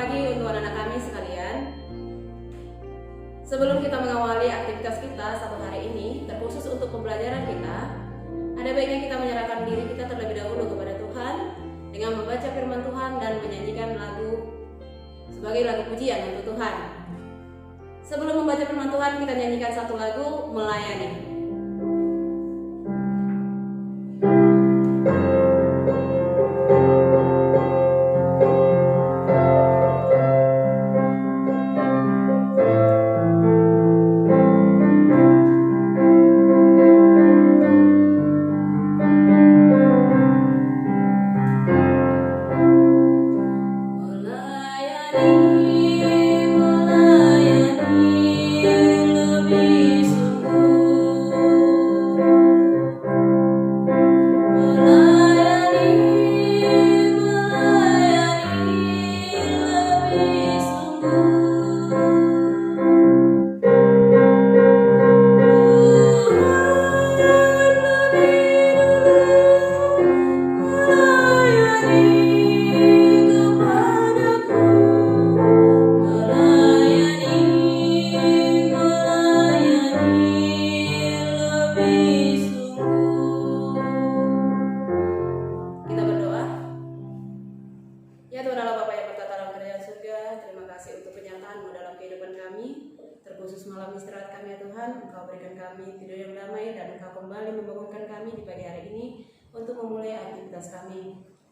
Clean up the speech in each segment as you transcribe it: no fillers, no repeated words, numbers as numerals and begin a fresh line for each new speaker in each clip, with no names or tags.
pagi untuk anak-anak kami sekalian. Sebelum kita mengawali aktivitas kita satu hari ini, terkhusus untuk pembelajaran kita, ada baiknya kita menyerahkan diri kita terlebih dahulu kepada Tuhan dengan membaca firman Tuhan dan menyanyikan lagu sebagai lagu pujian untuk Tuhan. Sebelum membaca firman Tuhan, kita nyanyikan satu lagu, Melayani.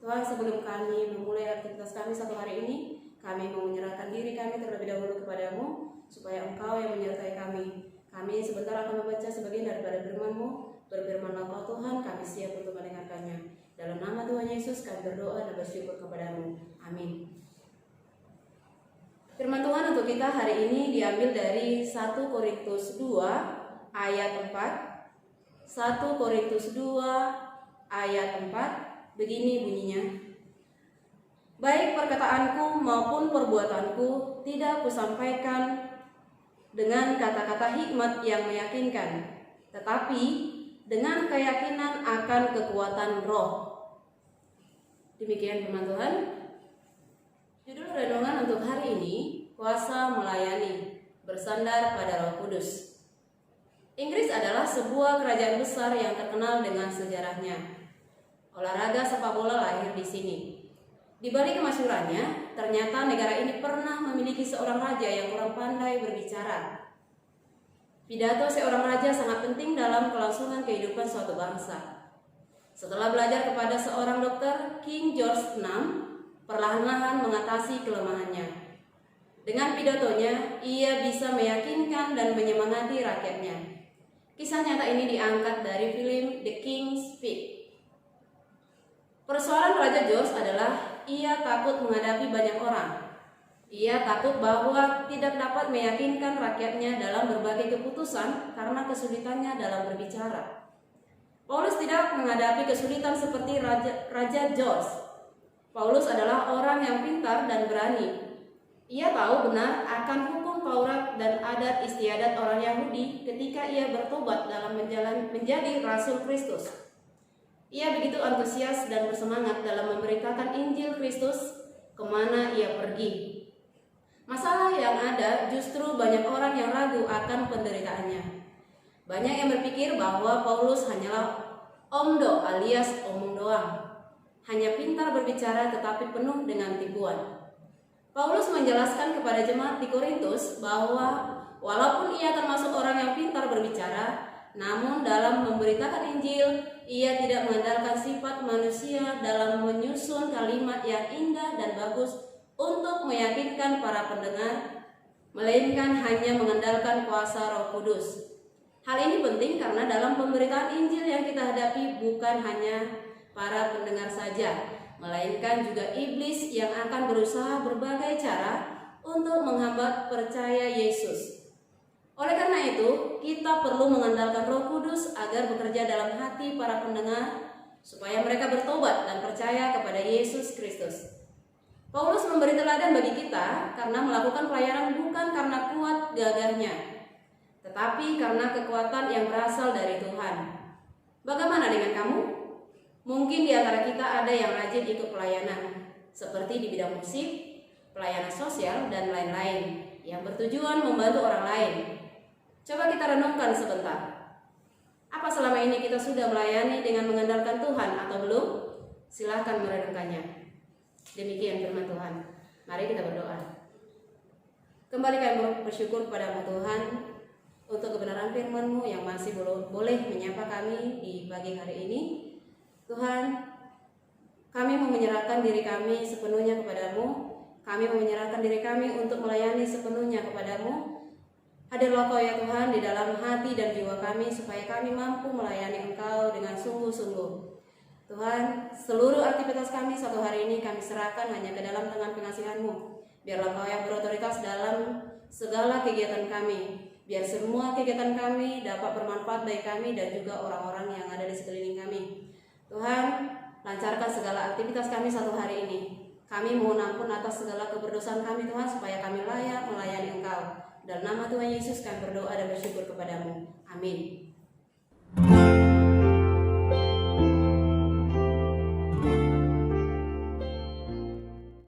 Tuhan, sebelum kami memulai aktivitas kami satu hari ini, kami mau menyerahkan diri kami terlebih dahulu kepadamu, supaya Engkau yang menyertai kami. Kami sebentar akan membaca sebagian daripada firman-Mu. Berfirmanlah Engkau Tuhan, kami siap untuk mendengarkannya. Dalam nama Tuhan Yesus kami berdoa dan bersyukur kepadamu. Amin. Firman Tuhan untuk kita hari ini diambil dari 1 Korintus 2 ayat 4. 1 Korintus 2 ayat 4. Begini bunyinya, baik perkataanku maupun perbuatanku tidak kusampaikan dengan kata-kata hikmat yang meyakinkan, tetapi dengan keyakinan akan kekuatan roh. Demikian firman Tuhan. Judul renungan untuk hari ini, kuasa melayani, bersandar pada Roh Kudus. Inggris adalah sebuah kerajaan besar yang terkenal dengan sejarahnya. Olahraga sepak bola lahir di sini. Di balik kemasyhurannya, ternyata negara ini pernah memiliki seorang raja yang kurang pandai berbicara. Pidato seorang raja sangat penting dalam kelangsungan kehidupan suatu bangsa. Setelah belajar kepada seorang dokter, King George VI perlahan-lahan mengatasi kelemahannya. Dengan pidatonya, ia bisa meyakinkan dan menyemangati rakyatnya. Kisah nyata ini diangkat dari film The King's Speech. Persoalan Raja George adalah ia takut menghadapi banyak orang. Ia takut bahwa tidak dapat meyakinkan rakyatnya dalam berbagai keputusan karena kesulitannya dalam berbicara. Paulus tidak menghadapi kesulitan seperti Raja George. Paulus adalah orang yang pintar dan berani. Ia tahu benar akan hukum Taurat dan adat istiadat orang Yahudi ketika ia bertobat dalam menjadi Rasul Kristus. Ia begitu antusias dan bersemangat dalam memberitakan Injil Kristus kemana ia pergi. Masalah yang ada justru banyak orang yang ragu akan penderitaannya. Banyak yang berpikir bahwa Paulus hanyalah omdo alias omong doang, hanya pintar berbicara tetapi penuh dengan tipuan. Paulus menjelaskan kepada jemaat di Korintus bahwa walaupun ia termasuk orang yang pintar berbicara, namun dalam memberitakan Injil, ia tidak mengandalkan sifat manusia dalam menyusun kalimat yang indah dan bagus untuk meyakinkan para pendengar, melainkan hanya mengandalkan kuasa Roh Kudus. Hal ini penting karena dalam pemberitaan Injil yang kita hadapi bukan hanya para pendengar saja, melainkan juga iblis yang akan berusaha berbagai cara untuk menghambat percaya Yesus. Oleh karena itu, kita perlu mengandalkan Roh Kudus agar bekerja dalam hati para pendengar, supaya mereka bertobat dan percaya kepada Yesus Kristus. Paulus memberi teladan bagi kita karena melakukan pelayanan bukan karena kuat gagahnya, tetapi karena kekuatan yang berasal dari Tuhan. Bagaimana dengan kamu? Mungkin di antara kita ada yang rajin ikut pelayanan, seperti di bidang musik, pelayanan sosial, dan lain-lain yang bertujuan membantu orang lain. Coba kita renungkan sebentar. Apa selama ini kita sudah melayani dengan mengandalkan Tuhan atau belum? Silahkan merenungkannya. Demikian firman Tuhan. Mari kita berdoa. Kembali kami bersyukur kepada-Mu Tuhan untuk kebenaran firman-Mu yang masih boleh menyapa kami di pagi hari ini. Tuhan, kami mau menyerahkan diri kami sepenuhnya kepadamu. Kami mau menyerahkan diri kami untuk melayani sepenuhnya kepadamu. Hadirlah Kau ya Tuhan di dalam hati dan jiwa kami supaya kami mampu melayani Engkau dengan sungguh-sungguh. Tuhan, seluruh aktivitas kami satu hari ini kami serahkan hanya ke dalam tangan pengasihan-Mu. Biarlah Kau yang berotoritas dalam segala kegiatan kami. Biar semua kegiatan kami dapat bermanfaat bagi kami dan juga orang-orang yang ada di sekeliling kami. Tuhan, lancarkan segala aktivitas kami satu hari ini. Kami mohon ampun atas segala keberdosaan kami Tuhan, supaya kami layak melayani Engkau. Dalam nama Tuhan Yesus kami berdoa dan bersyukur kepadamu. Amin.